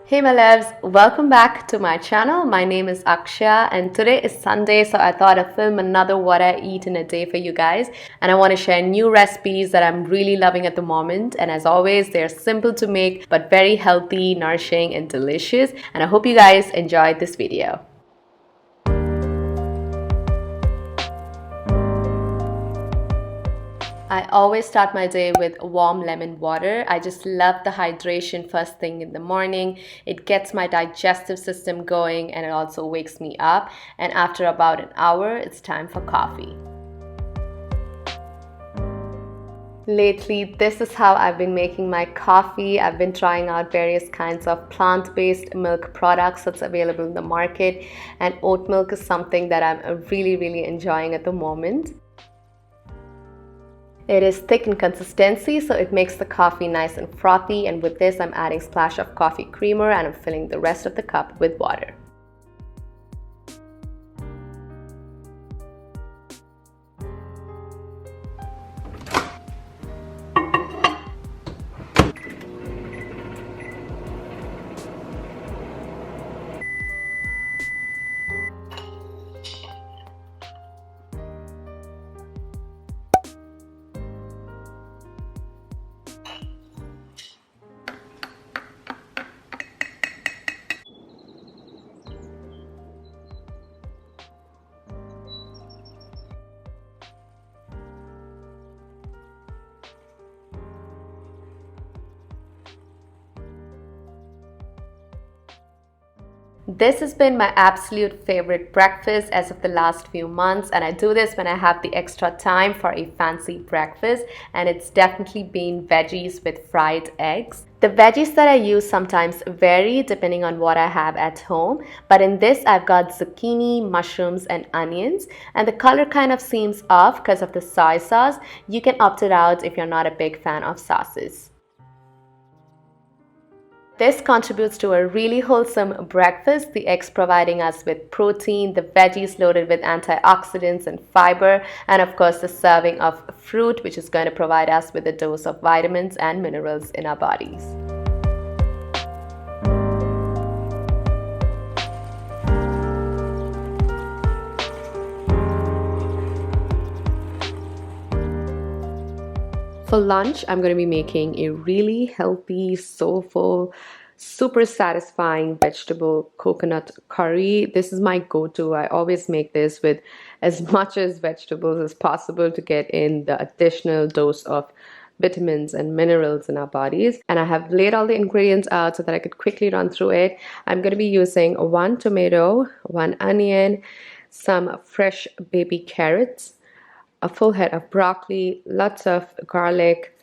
Hey my loves, welcome back to my channel. My name is Akshaya and today is Sunday, so I thought I'd film another what I eat in a day for you guys. And I want to share new recipes that I'm really loving at the moment. And as always, they're simple to make but very healthy, nourishing and delicious. And I hope you guys enjoyed this video. I always start my day with warm lemon water. I just love the hydration first thing in the morning. It gets my digestive system going and it also wakes me up. And after about an hour, it's time for coffee. Lately, this is how I've been making my coffee. I've been trying out various kinds of plant-based milk products that's available in the market. And oat milk is something that I'm really enjoying at the moment. It is thick in consistency, so it makes the coffee nice and frothy, and with this I'm adding a splash of coffee creamer and I'm filling the rest of the cup with water. This has been my absolute favorite breakfast as of the last few months, and I do this when I have the extra time for a fancy breakfast, and it's definitely been veggies with fried eggs. The veggies that I use sometimes vary depending on what I have at home, but in this I've got zucchini, mushrooms and onions, and the color kind of seems off because of the soy sauce. You can opt it out if you're not a big fan of sauces. This contributes to a really wholesome breakfast, the eggs providing us with protein, the veggies loaded with antioxidants and fiber, and of course the serving of fruit, which is going to provide us with a dose of vitamins and minerals in our bodies. For lunch, I'm going to be making a really healthy, soulful, super satisfying vegetable coconut curry. This is my go-to. I always make this with as much as vegetables as possible to get in the additional dose of vitamins and minerals in our bodies. And I have laid all the ingredients out so that I could quickly run through it. I'm going to be using 1 tomato, 1 onion, some fresh baby carrots, a full head of broccoli, lots of garlic,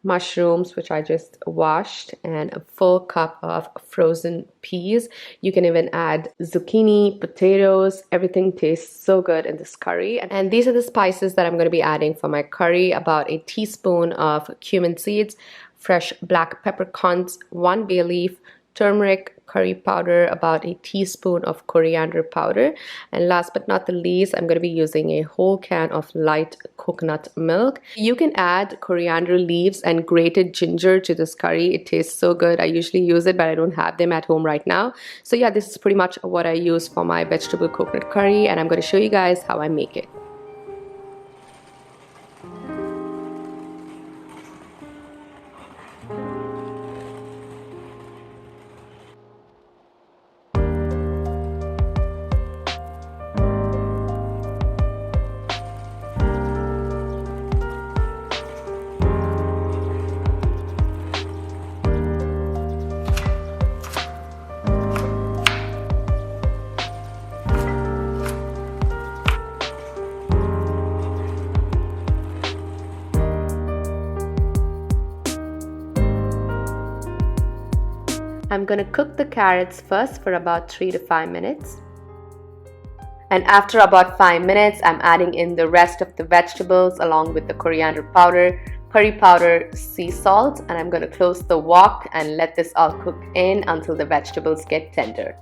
mushrooms, which I just washed, and a full cup of frozen peas. You can even add zucchini, potatoes. Everything tastes so good in this curry. And these are the spices that I'm going to be adding for my curry. About a teaspoon of cumin seeds, fresh black peppercorns, 1 bay leaf, turmeric, curry powder, about a teaspoon of coriander powder, and last but not the least, I'm going to be using a whole can of light coconut milk. You can add coriander leaves and grated ginger to this curry. It tastes so good. I usually use it, but I don't have them at home right now. So yeah, this is pretty much what I use for my vegetable coconut curry, and I'm going to show you guys how I make it. I'm going to cook the carrots first for about 3 to 5 minutes. And after about 5 minutes, I'm adding in the rest of the vegetables along with the coriander powder, curry powder, sea salt, and I'm going to close the wok and let this all cook in until the vegetables get tender.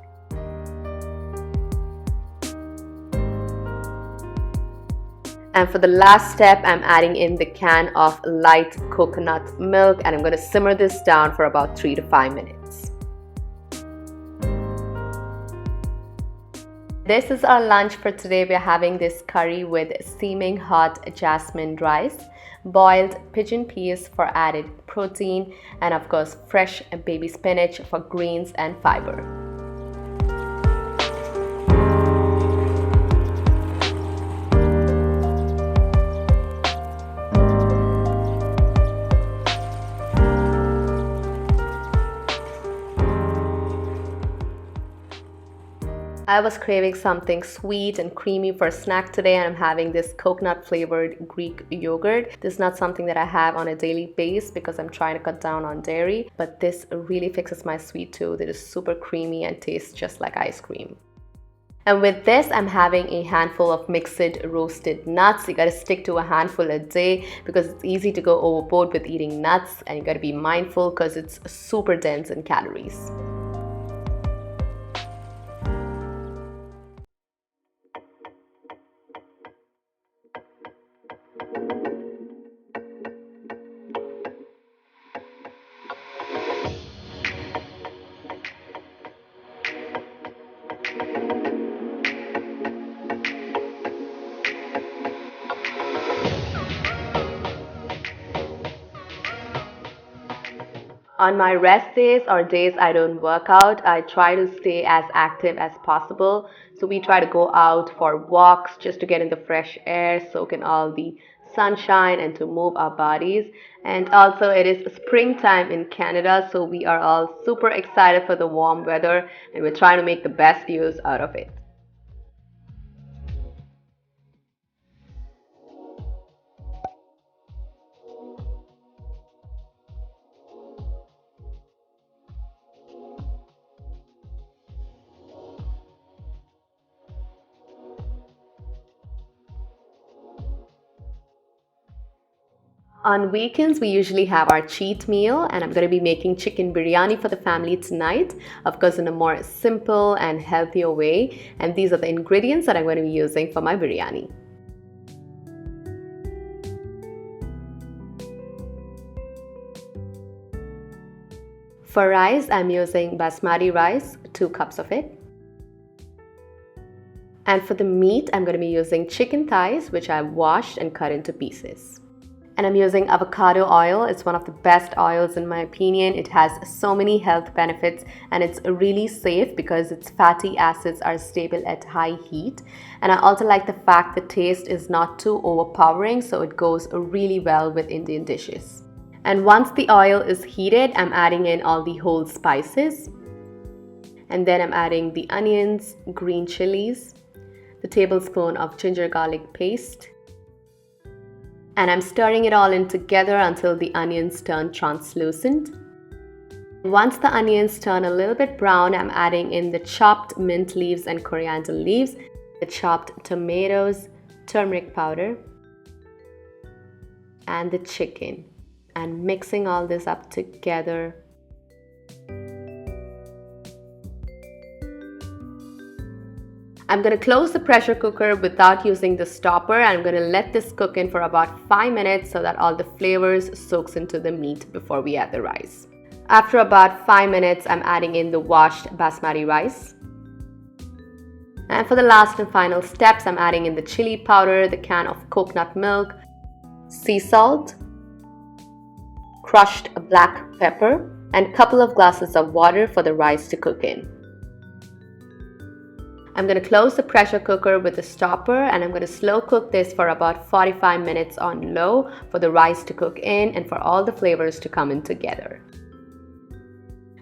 And for the last step, I'm adding in the can of light coconut milk, and I'm going to simmer this down for about 3 to 5 minutes. This is our lunch for today. We're having this curry with steaming hot jasmine rice, boiled pigeon peas for added protein, and of course fresh baby spinach for greens and fiber. I was craving something sweet and creamy for a snack today, and I'm having this coconut flavored Greek yogurt. This is not something that I have on a daily basis because I'm trying to cut down on dairy, but this really fixes my sweet tooth. It is super creamy and tastes just like ice cream. And with this, I'm having a handful of mixed roasted nuts. You gotta stick to a handful a day because it's easy to go overboard with eating nuts, and you gotta be mindful because it's super dense in calories. On my rest days or days I don't work out, I try to stay as active as possible. So we try to go out for walks just to get in the fresh air, soak in all the sunshine, and to move our bodies. And also, it is springtime in Canada, so we are all super excited for the warm weather, and we're trying to make the best use out of it. On weekends, we usually have our cheat meal, and I'm going to be making chicken biryani for the family tonight, of course, in a more simple and healthier way. And these are the ingredients that I'm going to be using for my biryani. For rice, I'm using basmati rice, 2 cups of it. And for the meat, I'm going to be using chicken thighs, which I've washed and cut into pieces. And I'm using avocado oil. It's one of the best oils in my opinion. It has so many health benefits, and it's really safe because its fatty acids are stable at high heat. And I also like the fact the taste is not too overpowering, so it goes really well with Indian dishes. And once the oil is heated, I'm adding in all the whole spices. And then I'm adding the onions, green chilies, the tablespoon of ginger garlic paste, and I'm stirring it all in together until the onions turn translucent. Once the onions turn a little bit brown, I'm adding in the chopped mint leaves and coriander leaves, the chopped tomatoes, turmeric powder, and the chicken, and mixing all this up together. I'm going to close the pressure cooker without using the stopper. I'm going to let this cook in for about 5 minutes so that all the flavors soaks into the meat before we add the rice. After about 5 minutes, I'm adding in the washed basmati rice. And for the last and final steps, I'm adding in the chili powder, the can of coconut milk, sea salt, crushed black pepper, and a couple of glasses of water for the rice to cook in. I'm going to close the pressure cooker with the stopper, and I'm going to slow cook this for about 45 minutes on low for the rice to cook in and for all the flavors to come in together.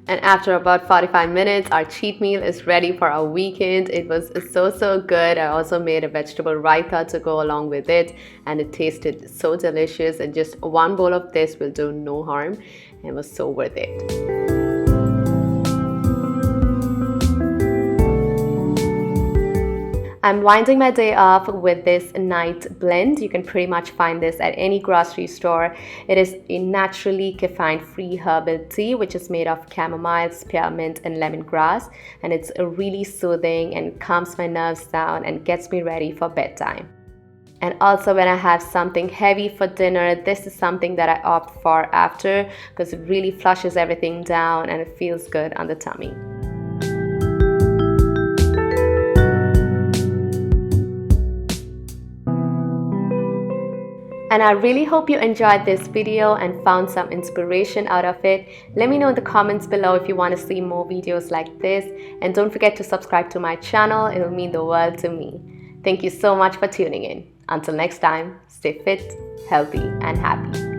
And after about 45 minutes, our cheat meal is ready for our weekend. It was so good. I also made a vegetable raita to go along with it, and it tasted so delicious, and just one bowl of this will do no harm, and it was so worth it. I'm winding my day off with this night blend. You can pretty much find this at any grocery store. It is a naturally caffeine-free herbal tea which is made of chamomile, spearmint, and lemongrass, and it's really soothing and calms my nerves down and gets me ready for bedtime. And also when I have something heavy for dinner, this is something that I opt for after because it really flushes everything down and it feels good on the tummy. And I really hope you enjoyed this video and found some inspiration out of it. Let me know in the comments below if you want to see more videos like this. And don't forget to subscribe to my channel. It'll mean the world to me. Thank you so much for tuning in. Until next time, stay fit, healthy, and happy.